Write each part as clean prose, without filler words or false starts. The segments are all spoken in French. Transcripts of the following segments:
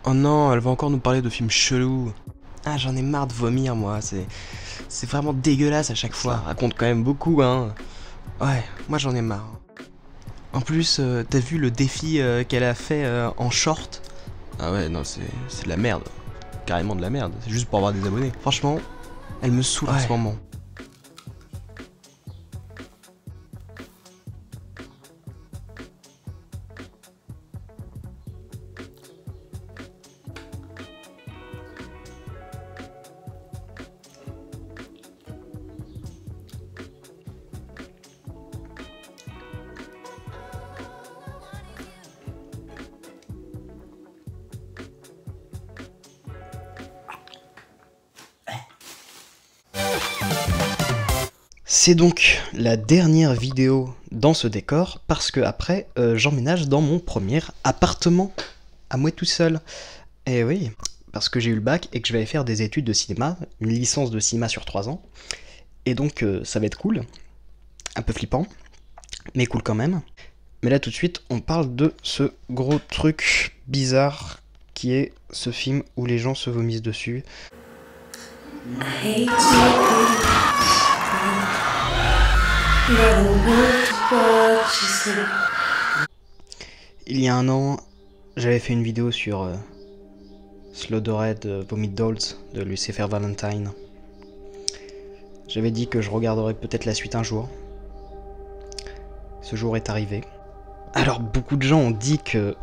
Oh non, elle va encore nous parler de films chelous. Ah, j'en ai marre de vomir, moi. C'est vraiment dégueulasse à chaque fois. Ça raconte quand même beaucoup, hein. Ouais, moi j'en ai marre. En plus, t'as vu le défi qu'elle a fait en short? Ah ouais, non, c'est de la merde. Carrément de la merde. C'est juste pour avoir des abonnés. Franchement, elle me saoule en ce moment. C'est donc la dernière vidéo dans ce décor parce que après j'emménage dans mon premier appartement à moi tout seul. Et oui, parce que j'ai eu le bac et que je vais aller faire des études de cinéma, une licence de cinéma sur 3 ans. Et donc ça va être cool, un peu flippant, mais cool quand même. Mais là tout de suite on parle de ce gros truc bizarre qui est ce film où les gens se vomissent dessus. Il y a un an, j'avais fait une vidéo sur Slaughtered Vomit Dolls de Lucifer Valentine. J'avais dit que je regarderais peut-être la suite un jour. Ce jour est arrivé. Alors beaucoup de gens ont dit que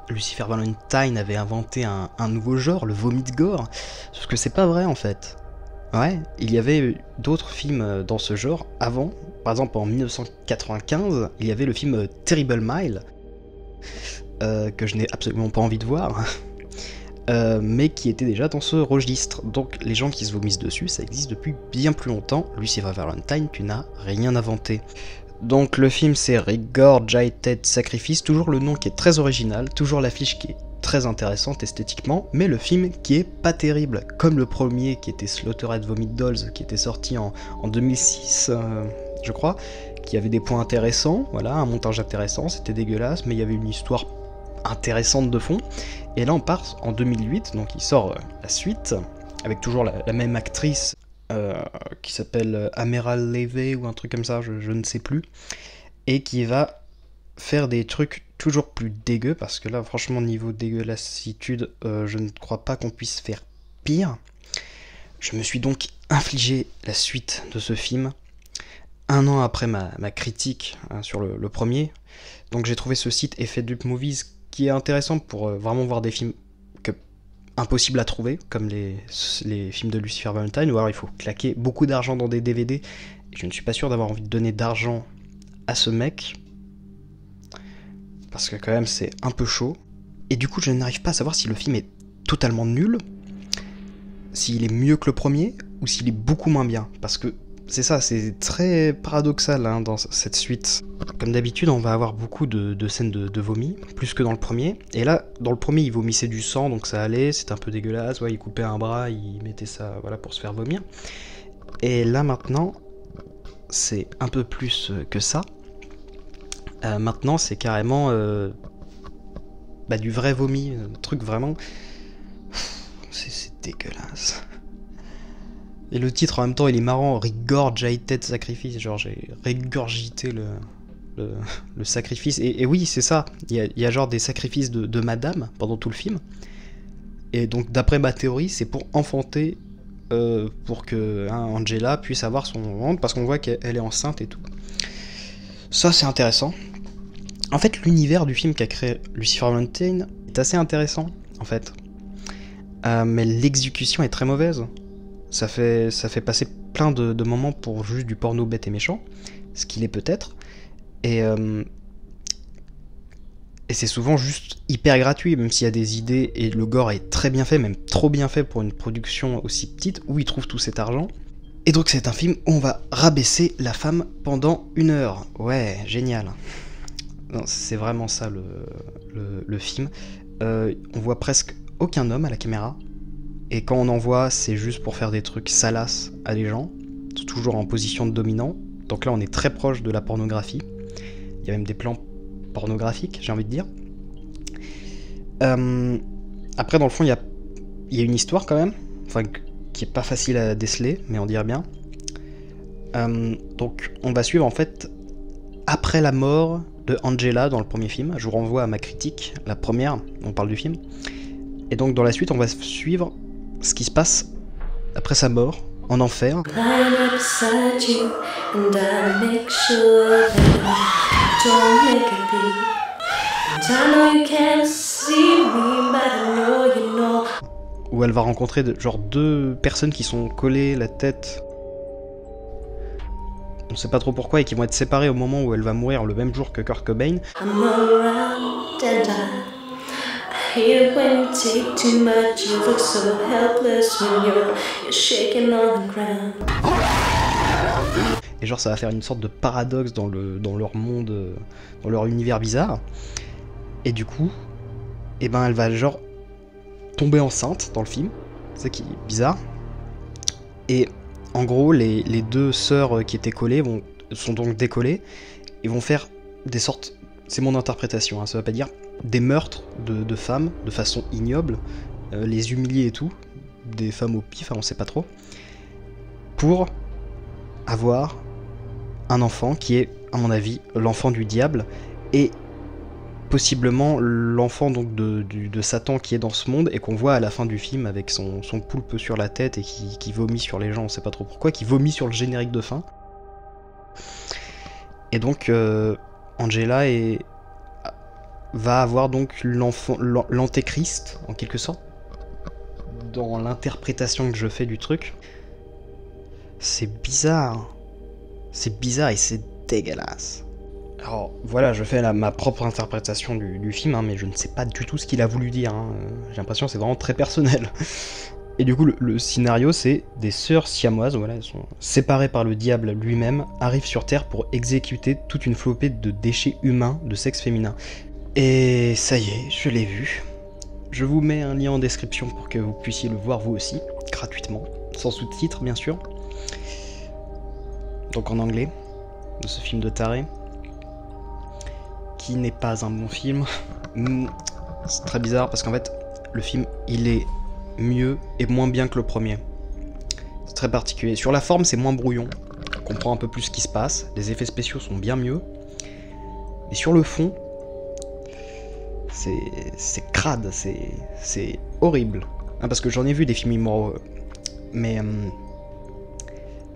Lucifer Valentine avait inventé un nouveau genre, le vomit gore, sauf que c'est pas vrai en fait. Ouais, il y avait d'autres films dans ce genre avant. Par exemple, en 1995, il y avait le film Terrible Mile, que je n'ai absolument pas envie de voir, mais qui était déjà dans ce registre. Donc les gens qui se vomissent dessus, ça existe depuis bien plus longtemps. Lucifer Valentine, tu n'as rien inventé. Donc le film c'est Regurgitated Sacrifice, toujours le nom qui est très original, toujours l'affiche qui est très intéressante esthétiquement, mais le film qui est pas terrible, comme le premier qui était Slaughtered Vomit Dolls, qui était sorti en 2006, je crois, qui avait des points intéressants, voilà, un montage intéressant, c'était dégueulasse, mais il y avait une histoire intéressante de fond. Et là on part en 2008, donc il sort la suite, avec toujours la même actrice, qui s'appelle Améral Levey ou un truc comme ça, je ne sais plus, et qui va faire des trucs toujours plus dégueux, parce que là franchement niveau dégueulassitude, je ne crois pas qu'on puisse faire pire. Je me suis donc infligé la suite de ce film, un an après ma critique sur le premier. Donc j'ai trouvé ce site Effet Dupe Movies qui est intéressant pour vraiment voir des films impossible à trouver, comme les films de Lucifer Valentine, ou alors il faut claquer beaucoup d'argent dans des DVD, et je ne suis pas sûr d'avoir envie de donner d'argent à ce mec, parce que quand même c'est un peu chaud, et du coup je n'arrive pas à savoir si le film est totalement nul, s'il est mieux que le premier, ou s'il est beaucoup moins bien, parce que c'est ça, c'est très paradoxal hein, dans cette suite. Comme d'habitude, on va avoir beaucoup de scènes de vomi, plus que dans le premier. Et là, dans le premier, il vomissait du sang, donc ça allait, c'était un peu dégueulasse. Ouais, il coupait un bras, il mettait ça voilà, pour se faire vomir. Et là, maintenant, c'est un peu plus que ça. Maintenant, c'est carrément du vrai vomi, un truc vraiment... C'est dégueulasse. Et le titre en même temps il est marrant, Regurgitated Sacrifice, genre j'ai régurgité le sacrifice. Et oui c'est ça, il y a genre des sacrifices de madame pendant tout le film. Et donc d'après ma théorie c'est pour enfanter, pour que Angela puisse avoir son ventre, parce qu'on voit qu'elle est enceinte et tout. Ça c'est intéressant. En fait l'univers du film qu'a créé Lucifer Valentine est assez intéressant en fait. Mais l'exécution est très mauvaise. Ça fait passer plein de moments pour juste du porno bête et méchant, ce qu'il est peut-être, et c'est souvent juste hyper gratuit, même s'il y a des idées, et le gore est très bien fait, même trop bien fait pour une production aussi petite, où il trouve tout cet argent. Et donc c'est un film où on va rabaisser la femme pendant 1 heure. Ouais, génial. Non, c'est vraiment ça le film. On voit presque aucun homme à la caméra. Et quand on en voit, c'est juste pour faire des trucs salaces à des gens, toujours en position de dominant. Donc là, on est très proche de la pornographie. Il y a même des plans pornographiques, j'ai envie de dire. Après, dans le fond, il y a une histoire quand même, enfin, qui est pas facile à déceler, mais on dirait bien. Donc, on va suivre en fait après la mort de Angela dans le premier film. Je vous renvoie à ma critique, la première, on parle du film. Et donc, dans la suite, on va suivre ce qui se passe après sa mort en enfer. Où elle va rencontrer genre deux personnes qui sont collées la tête, on sait pas trop pourquoi, et qui vont être séparées au moment où elle va mourir le même jour que Kurt Cobain. Et genre ça va faire une sorte de paradoxe dans leur monde, dans leur univers bizarre. Et du coup, eh ben elle va genre tomber enceinte dans le film, c'est ça qui est bizarre. Et en gros, les deux sœurs qui étaient collées sont donc décollées et vont faire des sortes, c'est mon interprétation, hein, ça veut pas dire des meurtres de femmes de façon ignoble, les humilier et tout, des femmes au pif, on sait pas trop, pour avoir un enfant qui est, à mon avis, l'enfant du diable et possiblement l'enfant donc de Satan qui est dans ce monde et qu'on voit à la fin du film avec son poulpe sur la tête et qui vomit sur les gens, on sait pas trop pourquoi, qui vomit sur le générique de fin. Et donc Angela va avoir donc l'antéchrist en quelque sorte dans l'interprétation que je fais du truc. C'est bizarre et c'est dégueulasse. Alors voilà, je fais ma propre interprétation du film, hein, mais je ne sais pas du tout ce qu'il a voulu dire. Hein. J'ai l'impression que c'est vraiment très personnel. Et du coup, le scénario, c'est des sœurs siamoises, voilà, elles sont séparées par le diable lui-même, arrivent sur Terre pour exécuter toute une flopée de déchets humains de sexe féminin. Et ça y est, je l'ai vu. Je vous mets un lien en description pour que vous puissiez le voir vous aussi, gratuitement, sans sous-titres bien sûr. Donc en anglais, de ce film de taré, qui n'est pas un bon film. C'est très bizarre parce qu'en fait, le film, il est mieux et moins bien que le premier. C'est très particulier. Sur la forme, c'est moins brouillon. On comprend un peu plus ce qui se passe. Les effets spéciaux sont bien mieux. Mais sur le fond, c'est crade, c'est horrible. Hein, parce que j'en ai vu des films immoraux. Mais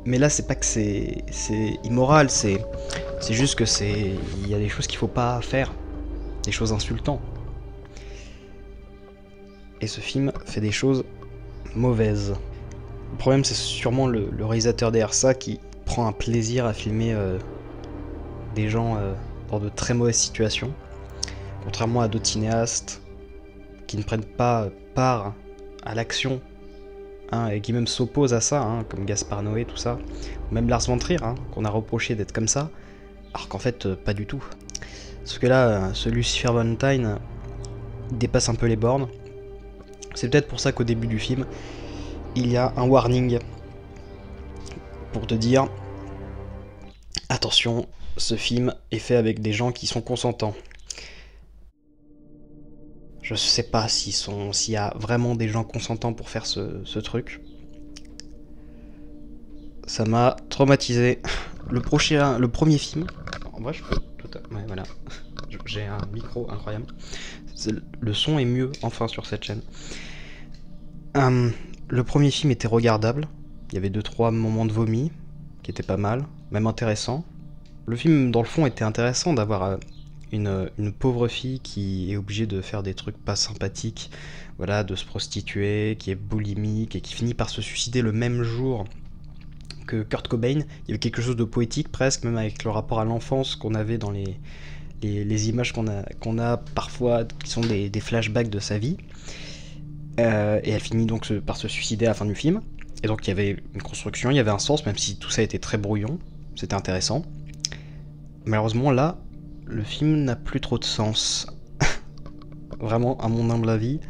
là, c'est pas que c'est immoral, c'est juste que il y a des choses qu'il faut pas faire. Des choses insultantes. Et ce film fait des choses mauvaises. Le problème, c'est sûrement le réalisateur derrière ça qui prend un plaisir à filmer des gens dans de très mauvaises situations. Contrairement à d'autres cinéastes qui ne prennent pas part à l'action, hein, et qui même s'opposent à ça, hein, comme Gaspard Noé, tout ça. Même Lars von Trier, hein, qu'on a reproché d'être comme ça, alors qu'en fait, pas du tout. Parce que là, ce Lucifer Valentine dépasse un peu les bornes. C'est peut-être pour ça qu'au début du film, il y a un warning pour te dire attention, ce film est fait avec des gens qui sont consentants. Je sais pas s'il y a vraiment des gens consentants pour faire ce truc. Ça m'a traumatisé. Le premier film, en vrai je peux tout à... Ouais, voilà. J'ai un micro incroyable. Le son est mieux enfin sur cette chaîne. Le premier film était regardable. Il y avait 2-3 moments de vomi qui étaient pas mal, même intéressants. Le film dans le fond était intéressant d'avoir une pauvre fille qui est obligée de faire des trucs pas sympathiques, voilà, de se prostituer, qui est boulimique et qui finit par se suicider le même jour que Kurt Cobain. Il y avait quelque chose de poétique presque, même avec le rapport à l'enfance qu'on avait dans les images qu'on a parfois, qui sont des flashbacks de sa vie. Et elle finit donc par se suicider à la fin du film. Et donc il y avait une construction, il y avait un sens, même si tout ça était très brouillon. C'était intéressant. Malheureusement là, le film n'a plus trop de sens. Vraiment, à mon humble avis,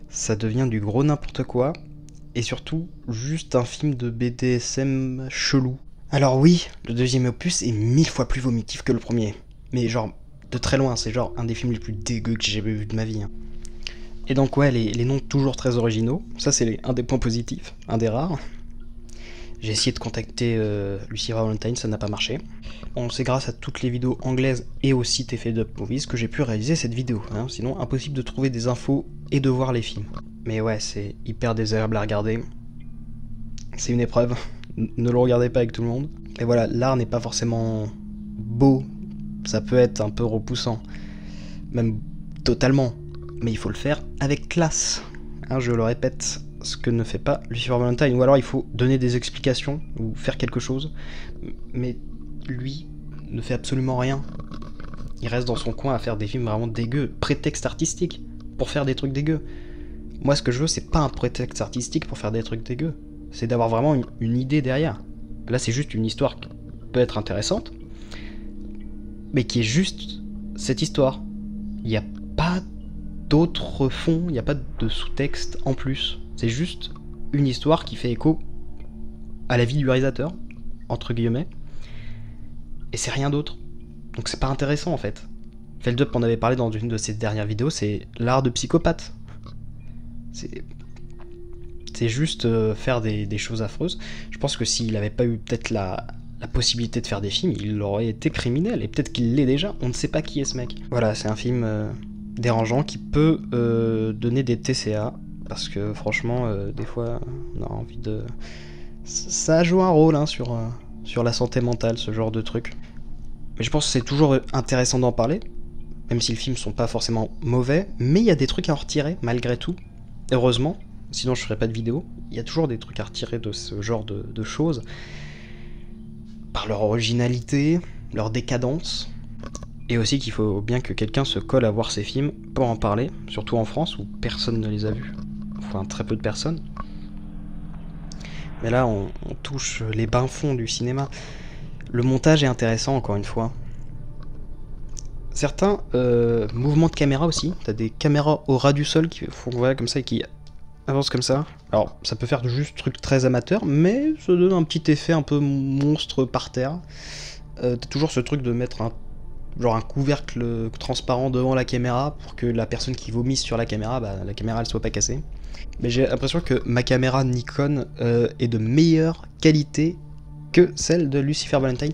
ça devient du gros n'importe quoi. Et surtout, juste un film de BDSM chelou. Alors oui, le deuxième opus est 1000 fois plus vomitif que le premier. Mais genre, de très loin, c'est genre un des films les plus dégueux que j'ai jamais vu de ma vie. Hein. Et donc ouais, les noms toujours très originaux, ça c'est un des points positifs, un des rares. J'ai essayé de contacter Lucifer Valentine, ça n'a pas marché. Bon, c'est grâce à toutes les vidéos anglaises et au site Effet Up Movies que j'ai pu réaliser cette vidéo, hein. Sinon impossible de trouver des infos et de voir les films. Mais ouais, c'est hyper désagréable à regarder. C'est une épreuve, ne le regardez pas avec tout le monde. Et voilà, l'art n'est pas forcément beau, ça peut être un peu repoussant, même totalement. Mais il faut le faire avec classe, hein, je le répète, ce que ne fait pas Lucifer Valentine. Ou alors il faut donner des explications, ou faire quelque chose, mais lui ne fait absolument rien. Il reste dans son coin à faire des films vraiment dégueux, prétexte artistique, pour faire des trucs dégueux. Moi ce que je veux, c'est pas un prétexte artistique pour faire des trucs dégueux, c'est d'avoir vraiment une idée derrière. Là c'est juste une histoire qui peut être intéressante, mais qui est juste cette histoire. Il n'y a pas d'autre fond, il n'y a pas de sous-texte en plus. C'est juste une histoire qui fait écho à la vie du réalisateur, entre guillemets, et c'est rien d'autre. Donc c'est pas intéressant en fait. Feld Up en avait parlé dans une de ses dernières vidéos, c'est l'art de psychopathe. C'est juste faire des choses affreuses. Je pense que s'il n'avait pas eu peut-être la possibilité de faire des films, il aurait été criminel, et peut-être qu'il l'est déjà, on ne sait pas qui est ce mec. Voilà, c'est un film dérangeant qui peut donner des TCA, parce que franchement, des fois, on a envie de... Ça joue un rôle hein, sur la santé mentale, ce genre de truc. Mais je pense que c'est toujours intéressant d'en parler, même si les films sont pas forcément mauvais, mais il y a des trucs à en retirer, malgré tout. Heureusement, sinon je ferais pas de vidéo. Il y a toujours des trucs à retirer de ce genre de choses, par leur originalité, leur décadence, et aussi qu'il faut bien que quelqu'un se colle à voir ces films pour en parler, surtout en France où personne ne les a vus, enfin très peu de personnes. Mais là on touche les bas-fonds du cinéma. Le montage est intéressant encore une fois. Certains mouvements de caméra aussi, t'as des caméras au ras du sol qui font voilà, comme ça et qui avancent comme ça. Alors ça peut faire juste truc très amateur, mais ça donne un petit effet un peu monstre par terre. T'as toujours ce truc de mettre un couvercle transparent devant la caméra pour que la personne qui vomisse sur la caméra, la caméra elle soit pas cassée. Mais j'ai l'impression que ma caméra Nikon est de meilleure qualité que celle de Lucifer Valentine.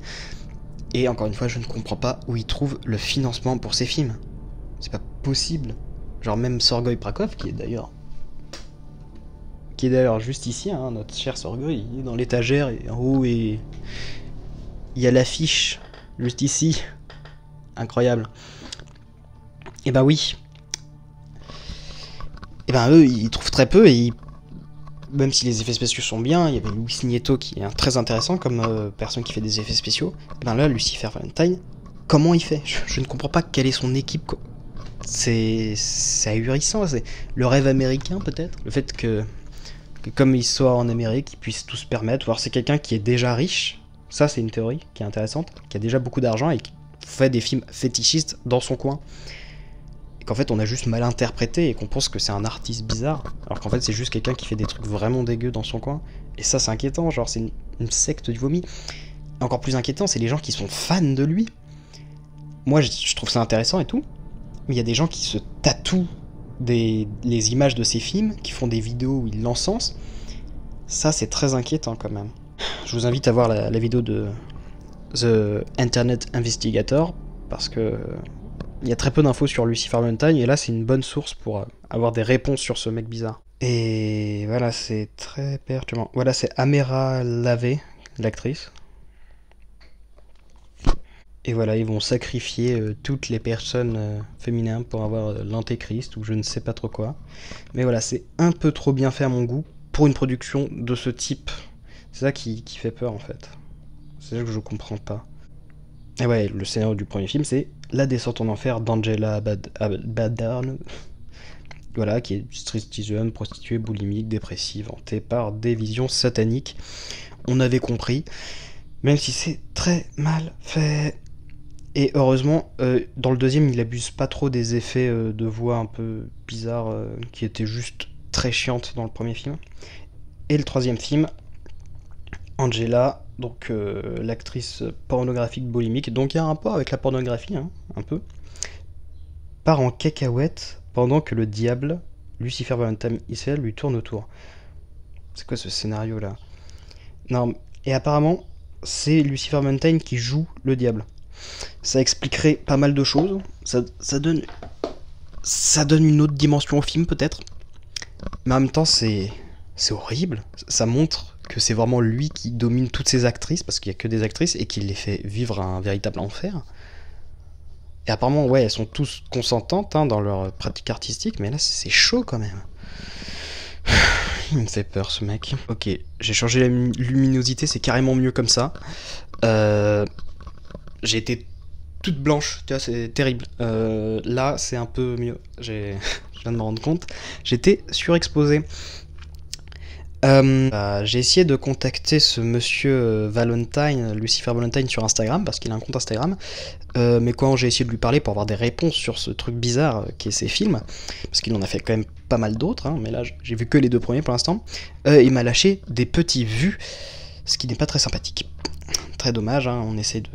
Et encore une fois, je ne comprends pas où il trouve le financement pour ses films. C'est pas possible. Genre même Sorgoy Prakov, qui est d'ailleurs juste ici, hein, notre cher Sorgoy, il est dans l'étagère et en haut et il y a l'affiche juste ici. Incroyable. Et bah oui. Et ben eux, ils trouvent très peu et même si les effets spéciaux sont bien, il y avait Luis Nieto qui est très intéressant comme personne qui fait des effets spéciaux. Et ben là, Lucifer Valentine, comment il fait ? Je ne comprends pas quelle est son équipe. C'est ahurissant, c'est le rêve américain peut-être. Le fait que comme il soit en Amérique, ils puissent tout se permettre. Ou alors c'est quelqu'un qui est déjà riche, ça c'est une théorie qui est intéressante, qui a déjà beaucoup d'argent et qui fait des films fétichistes dans son coin. Et qu'en fait on a juste mal interprété et qu'on pense que c'est un artiste bizarre, alors qu'en fait c'est juste quelqu'un qui fait des trucs vraiment dégueux dans son coin. Et ça c'est inquiétant, genre c'est une secte du vomi. Et encore plus inquiétant, c'est les gens qui sont fans de lui. Moi je trouve ça intéressant et tout, mais il y a des gens qui se tatouent les images de ses films, qui font des vidéos où ils l'encensent. Ça c'est très inquiétant quand même. Je vous invite à voir la vidéo de The Internet Investigator, parce que il y a très peu d'infos sur Lucifer Valentine, et là c'est une bonne source pour avoir des réponses sur ce mec bizarre. Et voilà, c'est très perturbant. Voilà, c'est Amera Lavey, l'actrice. Et voilà, ils vont sacrifier toutes les personnes féminines pour avoir l'antéchrist ou je ne sais pas trop quoi. Mais voilà, c'est un peu trop bien fait à mon goût pour une production de ce type. C'est ça qui fait peur en fait. C'est ça que je comprends pas. Et ouais, le scénario du premier film, c'est La descente en enfer d'Angela Badarn. Voilà, qui est stripteaseuse, prostituée, boulimique, dépressive, hantée par des visions sataniques. On avait compris, même si c'est très mal fait. Et heureusement, dans le deuxième, il abuse pas trop des effets de voix un peu bizarres qui étaient juste très chiantes dans le premier film. Et le troisième film, Angela, donc l'actrice pornographique boulimique, donc il y a un rapport avec la pornographie, hein, un peu, part en cacahuète pendant que le diable Lucifer Valentine Israel lui tourne autour. C'est quoi ce scénario là? Non, et apparemment, c'est Lucifer Valentine qui joue le diable. Ça expliquerait pas mal de choses. Ça donne une autre dimension au film peut-être. Mais en même temps, c'est horrible. Ça montre que c'est vraiment lui qui domine toutes ces actrices, parce qu'il y a que des actrices, et qui les fait vivre un véritable enfer. Et apparemment, ouais, elles sont tous consentantes dans leur pratique artistique, mais là, c'est chaud quand même. Il me fait peur, ce mec. Ok, j'ai changé la luminosité, c'est carrément mieux comme ça. J'ai été toute blanche, tu vois, c'est terrible. Là, c'est un peu mieux. Je viens de me rendre compte. J'étais surexposé. J'ai essayé de contacter ce monsieur Valentine, Lucifer Valentine sur Instagram, parce qu'il a un compte Instagram. Mais quand j'ai essayé de lui parler pour avoir des réponses sur ce truc bizarre qui est ses films, parce qu'il en a fait quand même pas mal d'autres, mais là j'ai vu que les 2 premiers pour l'instant, il m'a lâché des petits vus, ce qui n'est pas très sympathique. Très dommage, on essaie de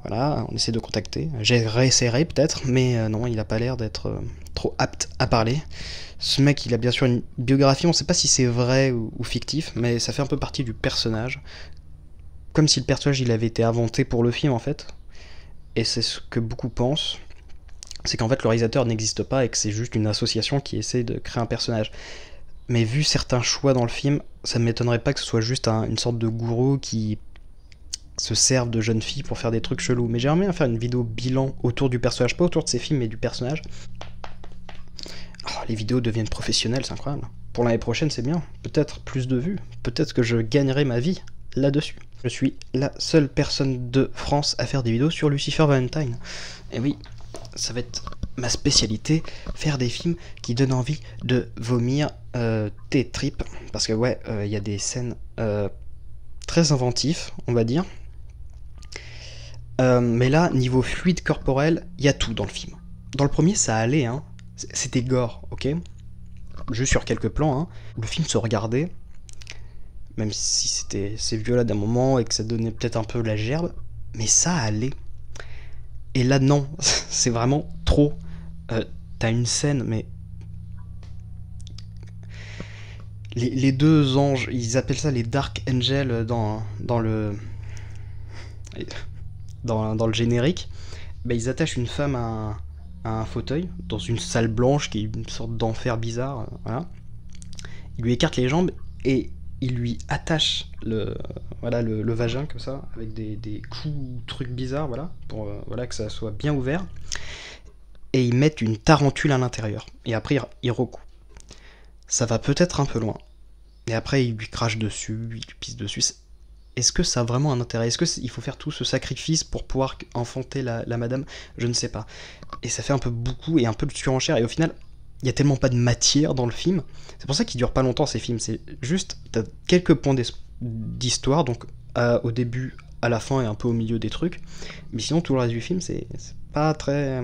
on essaie de contacter. J'ai réessayé peut-être, mais non, il a pas l'air d'être trop apte à parler. Ce mec, il a bien sûr une biographie, on sait pas si c'est vrai ou fictif, mais ça fait un peu partie du personnage. Comme si le personnage, il avait été inventé pour le film, en fait. Et c'est ce que beaucoup pensent. C'est qu'en fait, le réalisateur n'existe pas et que c'est juste une association qui essaie de créer un personnage. Mais vu certains choix dans le film, ça ne m'étonnerait pas que ce soit juste une sorte de gourou qui se serve de jeunes filles pour faire des trucs chelous. Mais j'aimerais bien faire une vidéo bilan autour du personnage, pas autour de ses films, mais du personnage. Oh, les vidéos deviennent professionnelles, c'est incroyable. Pour l'année prochaine, c'est bien. Peut-être plus de vues. Peut-être que je gagnerai ma vie là-dessus. Je suis la seule personne de France à faire des vidéos sur Lucifer Valentine. Et oui, ça va être ma spécialité, faire des films qui donnent envie de vomir tes tripes. Parce que ouais, y a des scènes très inventives, on va dire. Mais là, niveau fluide corporel, il y a tout dans le film. Dans le premier, ça allait, c'était gore, ok? Juste sur quelques plans, où le film se regardait, même si c'est violent d'un moment et que ça donnait peut-être un peu la gerbe, mais ça allait. Et là, non, c'est vraiment trop. T'as une scène, mais... Les 2 anges, ils appellent ça les Dark Angels dans le générique. Bah, ils attachent une femme à un fauteuil dans une salle blanche qui est une sorte d'enfer bizarre. Voilà. Ils lui écartent les jambes et ils lui attachent le vagin comme ça, avec des coups, trucs bizarres, pour que ça soit bien ouvert. Et ils mettent une tarentule à l'intérieur. Et après, ils recouent. Ça va peut-être un peu loin. Et après, ils lui crachent dessus, ils lui pissent dessus. Est-ce que ça a vraiment un intérêt? Est-ce qu'il faut faire tout ce sacrifice pour pouvoir enfanter la madame? Je ne sais pas. Et ça fait un peu beaucoup et un peu de surenchère. Et au final, il y a tellement pas de matière dans le film. C'est pour ça qu'il dure pas longtemps ces films. C'est juste, t'as quelques points d'histoire, donc au début, à la fin et un peu au milieu des trucs. Mais sinon, tout le reste du film, c'est pas très...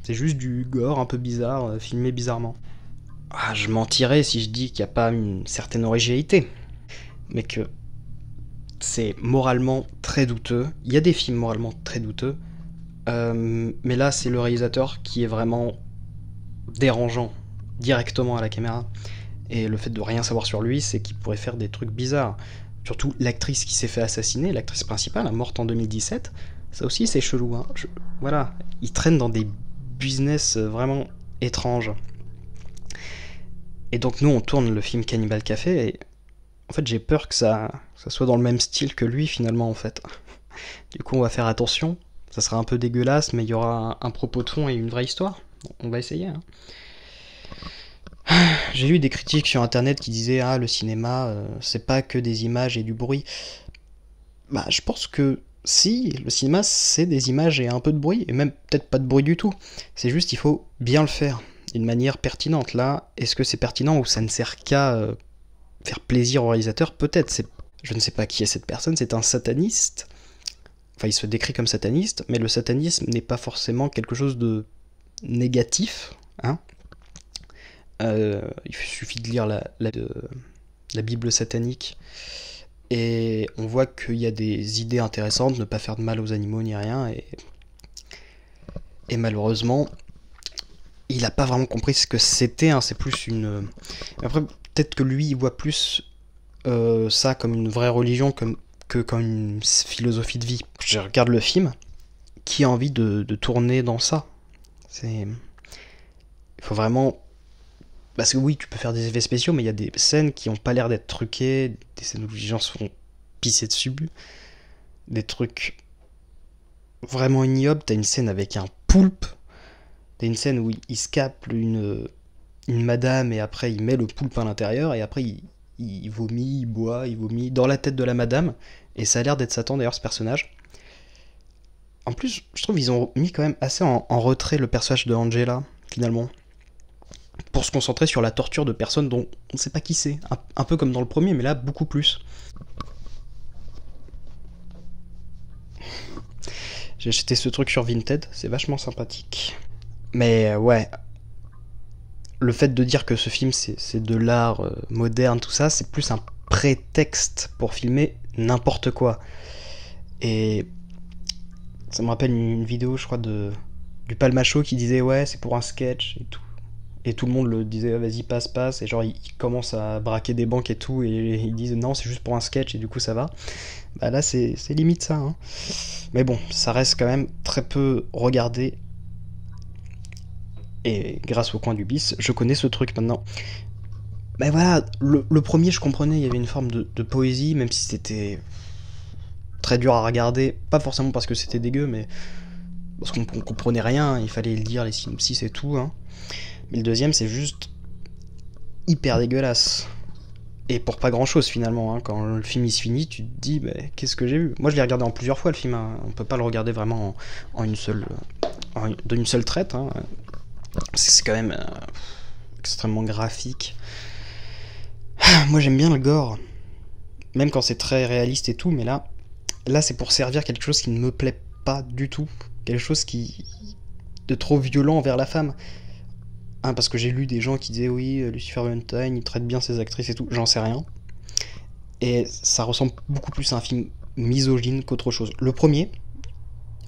C'est juste du gore un peu bizarre, filmé bizarrement. Ah, je mentirais si je dis qu'il n'y a pas une certaine originalité. Mais que c'est moralement très douteux. Il y a des films moralement très douteux. Mais là, c'est le réalisateur qui est vraiment dérangeant directement à la caméra. Et le fait de rien savoir sur lui, c'est qu'il pourrait faire des trucs bizarres. Surtout l'actrice qui s'est fait assassiner, l'actrice principale, morte en 2017. Ça aussi, c'est chelou. Voilà, il traîne dans des business vraiment étranges. Et donc nous, on tourne le film Cannibal Café, et en fait, j'ai peur que ça soit dans le même style que lui, finalement, en fait. Du coup, on va faire attention. Ça sera un peu dégueulasse, mais il y aura un propos de fond et une vraie histoire. On va essayer. J'ai lu des critiques sur internet qui disaient le cinéma, c'est pas que des images et du bruit. Bah, je pense que si, le cinéma, c'est des images et un peu de bruit, et même peut-être pas de bruit du tout. C'est juste, il faut bien le faire, d'une manière pertinente. Là, est-ce que c'est pertinent ou ça ne sert qu'à faire plaisir au réalisateur? Peut-être. Je ne sais pas qui est cette personne, c'est un sataniste. Enfin, il se décrit comme sataniste, mais le satanisme n'est pas forcément quelque chose de négatif. Il suffit de lire la Bible satanique et on voit qu'il y a des idées intéressantes, ne pas faire de mal aux animaux ni rien, et malheureusement, il a pas vraiment compris ce que c'était, hein, c'est plus une... Après, peut-être que lui, il voit plus ça comme une vraie religion que comme une philosophie de vie. Je regarde le film, qui a envie de tourner dans ça? C'est... Il faut vraiment... Parce que oui, tu peux faire des effets spéciaux, mais il y a des scènes qui ont pas l'air d'être truquées, des scènes où les gens se font pisser dessus, des trucs vraiment ignobles. T'as une scène avec un poulpe, t'as une scène où il scape une madame et après il met le poulpe à l'intérieur et après il vomit, il boit, il vomit dans la tête de la madame et ça a l'air d'être Satan d'ailleurs ce personnage. En plus, je trouve qu'ils ont mis quand même assez en retrait le personnage de Angela, finalement. Pour se concentrer sur la torture de personnes dont on ne sait pas qui c'est. Un peu comme dans le premier, mais là, beaucoup plus. J'ai acheté ce truc sur Vinted, c'est vachement sympathique. Mais ouais, le fait de dire que ce film c'est de l'art moderne, tout ça, c'est plus un prétexte pour filmer n'importe quoi. Et ça me rappelle une vidéo, je crois, du Palmacho qui disait ouais, c'est pour un sketch et tout. Et tout le monde le disait vas-y passe, et genre il commence à braquer des banques et tout, et ils disent non c'est juste pour un sketch et du coup ça va. Bah là c'est limite ça, hein. Mais bon, ça reste quand même très peu regardé, et grâce au coin du bis, je connais ce truc maintenant. Mais voilà, le premier je comprenais, il y avait une forme de poésie, même si c'était très dur à regarder, pas forcément parce que c'était dégueu, mais parce qu'on comprenait rien, il fallait le dire, les synopsis et tout, hein. Mais le deuxième, c'est juste hyper dégueulasse. Et pour pas grand chose finalement, hein. Quand le film il se finit, tu te dis, bah, qu'est-ce que j'ai vu? Moi je l'ai regardé en plusieurs fois le film, hein. On peut pas le regarder vraiment en une seule, d'une seule traite, hein. C'est quand même extrêmement graphique. Moi j'aime bien le gore, même quand c'est très réaliste et tout, mais là c'est pour servir quelque chose qui ne me plaît pas du tout. Quelque chose qui de trop violent envers la femme. Ah, parce que j'ai lu des gens qui disaient oui, Lucifer Valentine, il traite bien ses actrices et tout, j'en sais rien. Et ça ressemble beaucoup plus à un film misogyne qu'autre chose. Le premier,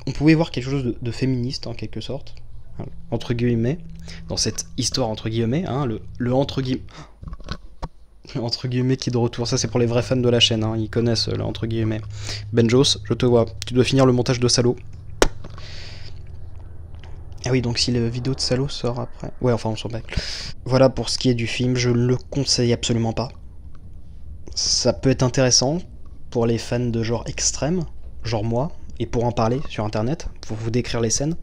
on pouvait voir quelque chose de féministe en quelque sorte, hein, entre guillemets, dans cette histoire entre guillemets, hein, le entre guillemets. Entre guillemets qui est de retour, ça c'est pour les vrais fans de la chaîne, hein, ils connaissent le entre guillemets. Benjos, je te vois, tu dois finir le montage de Salaud. Ah oui, donc si la vidéo de Salaud sort après... Ouais, enfin, on s'en bat. Voilà pour ce qui est du film, je le conseille absolument pas. Ça peut être intéressant pour les fans de genre extrême, genre moi, et pour en parler sur internet, pour vous décrire les scènes,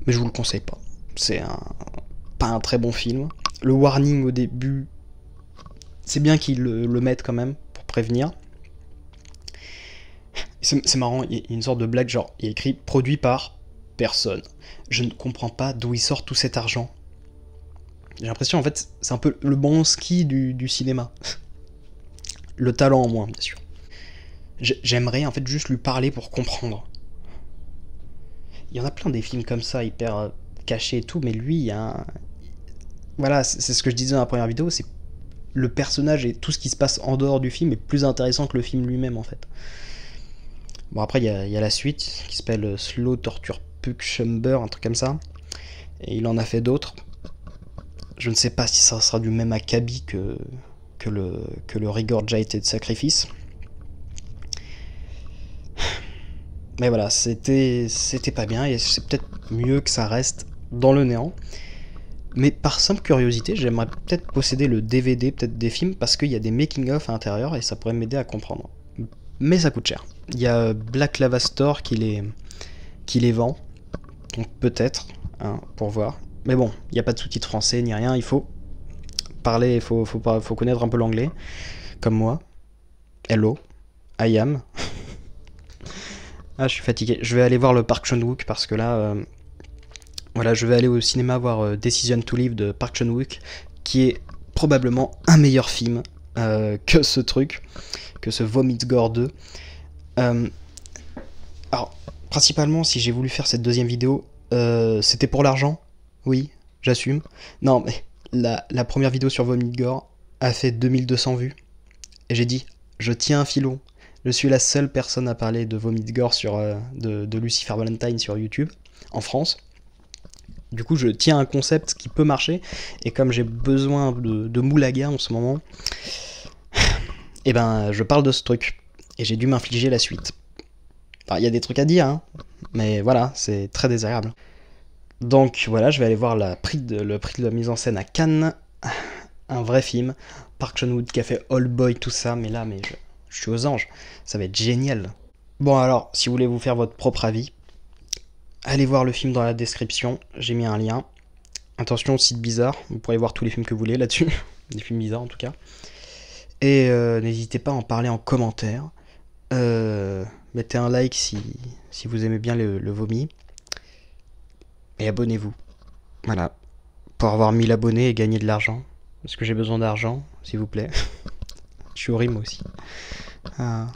mais je vous le conseille pas. C'est pas un très bon film. Le warning au début, c'est bien qu'ils le mettent quand même, pour prévenir. C'est marrant, il y a une sorte de blague, genre, il y a écrit « produit par... personne ». Je ne comprends pas d'où il sort tout cet argent. J'ai l'impression, en fait, c'est un peu le bon ski du cinéma. Le talent en moins, bien sûr. J'aimerais, en fait, juste lui parler pour comprendre. Il y en a plein des films comme ça, hyper cachés et tout, mais lui, il y a un... Voilà, c'est ce que je disais dans la première vidéo, c'est le personnage et tout ce qui se passe en dehors du film est plus intéressant que le film lui-même, en fait. Bon, après, il y a la suite, qui s'appelle Slow Torture Puck Chamber, un truc comme ça. Et il en a fait d'autres. Je ne sais pas si ça sera du même acabit que le Regurgite de Sacrifice. Mais voilà, c'était pas bien, et c'est peut-être mieux que ça reste dans le néant. Mais par simple curiosité, j'aimerais peut-être posséder le DVD, peut-être des films, parce qu'il y a des making-of à l'intérieur, et ça pourrait m'aider à comprendre. Mais ça coûte cher. Il y a Black Lava Store qui les vend. Donc peut-être, hein, pour voir. Mais bon, il n'y a pas de sous-titres français ni rien, il faut parler, il faut connaître un peu l'anglais. Comme moi. Hello, I am. Ah, je suis fatigué. Je vais aller voir le Park Chan-wook parce que là... voilà, je vais aller au cinéma voir Decision to Live de Park Chan-wook, qui est probablement un meilleur film que ce truc, que ce Vomit Gore 2. Alors, principalement, si j'ai voulu faire cette deuxième vidéo, c'était pour l'argent. Oui, j'assume. Non, mais la première vidéo sur Vomit Gore a fait 2200 vues. Et j'ai dit, je tiens un filon. Je suis la seule personne à parler de Vomit Gore de Lucifer Valentine sur YouTube, en France. Du coup, je tiens un concept qui peut marcher, et comme j'ai besoin de moulaga en ce moment, et ben, je parle de ce truc, et j'ai dû m'infliger la suite. Enfin, il y a des trucs à dire, hein, mais voilà, c'est très désagréable. Donc voilà, je vais aller voir le prix de la mise en scène à Cannes, un vrai film. Park Chan-wook qui a fait Old Boy, tout ça, mais là, je suis aux anges, ça va être génial. Bon alors, si vous voulez vous faire votre propre avis, allez voir le film dans la description, j'ai mis un lien. Attention, site bizarre, vous pourrez voir tous les films que vous voulez là-dessus, des films bizarres en tout cas. Et n'hésitez pas à en parler en commentaire. Mettez un like si vous aimez bien le vomi. Et abonnez-vous. Voilà. Pour avoir 1000 abonnés et gagner de l'argent. Parce que j'ai besoin d'argent, s'il vous plaît. Je suis horrible aussi. Ah.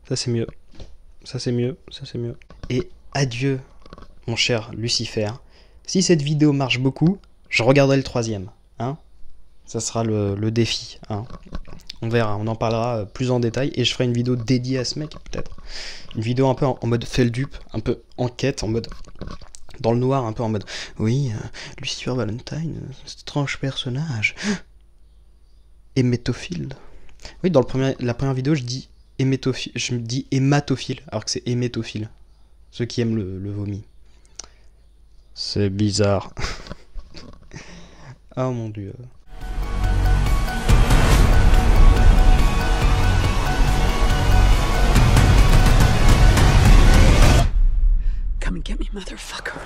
Ça c'est mieux. Ça c'est mieux. Ça c'est mieux. Et adieu, mon cher Lucifer. Si cette vidéo marche beaucoup, je regarderai le 3e. Hein, ça sera le défi. Hein. On verra, on en parlera plus en détail. Et je ferai une vidéo dédiée à ce mec, peut-être. Une vidéo un peu en mode Feldup, un peu enquête, en mode... dans le noir, un peu en mode... Oui, Lucifer Valentine, c'est un étrange personnage. Hémétophile. Oui, dans la première vidéo, je dis hémétophile, je me dis hématophile, alors que c'est hémétophile. Ceux qui aiment le vomi. C'est bizarre. Oh mon dieu. Come and get me, motherfucker.